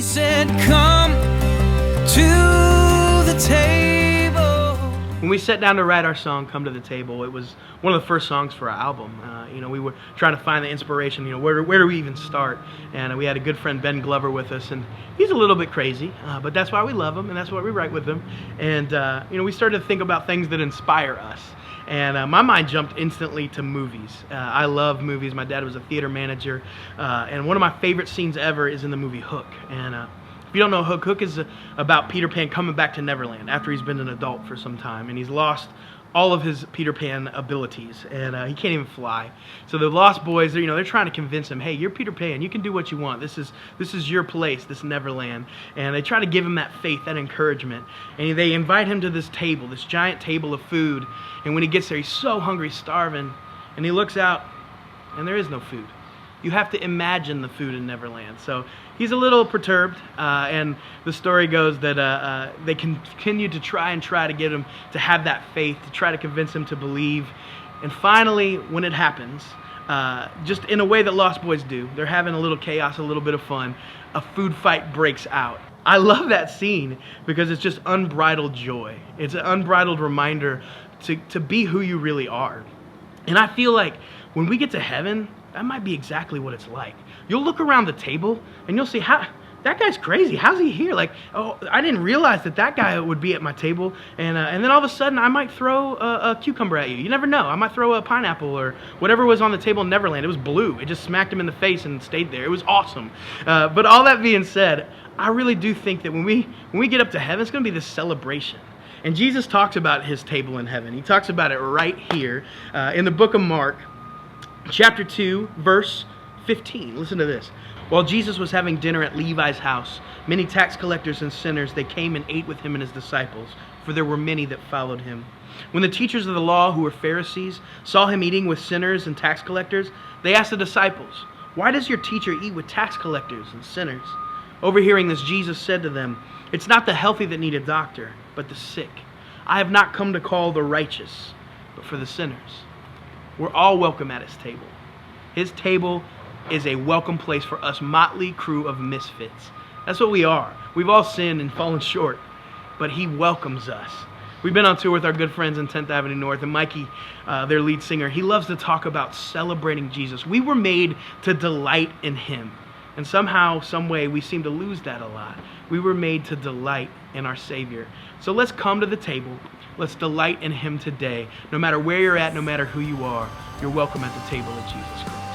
said, come to the table. When we sat down to write our song, Come to the Table, it was one of the first songs for our album. We were trying to find the inspiration, where do we even start? And we had a good friend, Ben Glover, with us, and he's a little bit crazy, but that's why we love him, and that's why we write with him. And, we started to think about things that inspire us. And my mind jumped instantly to movies. I love movies. My dad was a theater manager, and one of my favorite scenes ever is in the movie Hook. And if you don't know Hook, Hook is about Peter Pan coming back to Neverland after he's been an adult for some time, and he's lost all of his Peter Pan abilities, and he can't even fly. So the Lost Boys, they're trying to convince him, hey, you're Peter Pan, you can do what you want. This is your place, this Neverland. And they try to give him that faith, that encouragement. And they invite him to this table, this giant table of food. And when he gets there, he's so hungry, starving, and he looks out, and there is no food. You have to imagine the food in Neverland. So he's a little perturbed, and the story goes that they continue to try to get him to have that faith, to try to convince him to believe. And finally, when it happens, just in a way that Lost Boys do, they're having a little chaos, a little bit of fun, a food fight breaks out. I love that scene because it's just unbridled joy. It's an unbridled reminder to be who you really are. And I feel like when we get to heaven, that might be exactly what it's like. You'll look around the table and you'll see, how that guy's crazy. How's he here? Like, oh, I didn't realize that guy would be at my table. And then all of a sudden, I might throw a cucumber at you. You never know. I might throw a pineapple or whatever was on the table in Neverland. It was blue. It just smacked him in the face and stayed there. It was awesome. But all that being said, I really do think that when we get up to heaven, it's going to be this celebration. And Jesus talks about his table in heaven. He talks about it right here in the book of Mark, chapter 2, verse 15. Listen to this. While Jesus was having dinner at Levi's house, many tax collectors and sinners, they came and ate with him and his disciples, for there were many that followed him. When the teachers of the law, who were Pharisees, saw him eating with sinners and tax collectors, they asked the disciples, "Why does your teacher eat with tax collectors and sinners?" Overhearing this, Jesus said to them, "It's not the healthy that need a doctor, but the sick. I have not come to call the righteous, but for the sinners." We're all welcome at his table. His table is a welcome place for us motley crew of misfits. That's what we are. We've all sinned and fallen short, but he welcomes us. We've been on tour with our good friends in 10th Avenue North, and Mikey, their lead singer, he loves to talk about celebrating Jesus. We were made to delight in him, and somehow, some way, we seem to lose that a lot. We were made to delight in our Savior. So let's come to the table. Let's delight in him today. No matter where you're at, no matter who you are, you're welcome at the table of Jesus Christ.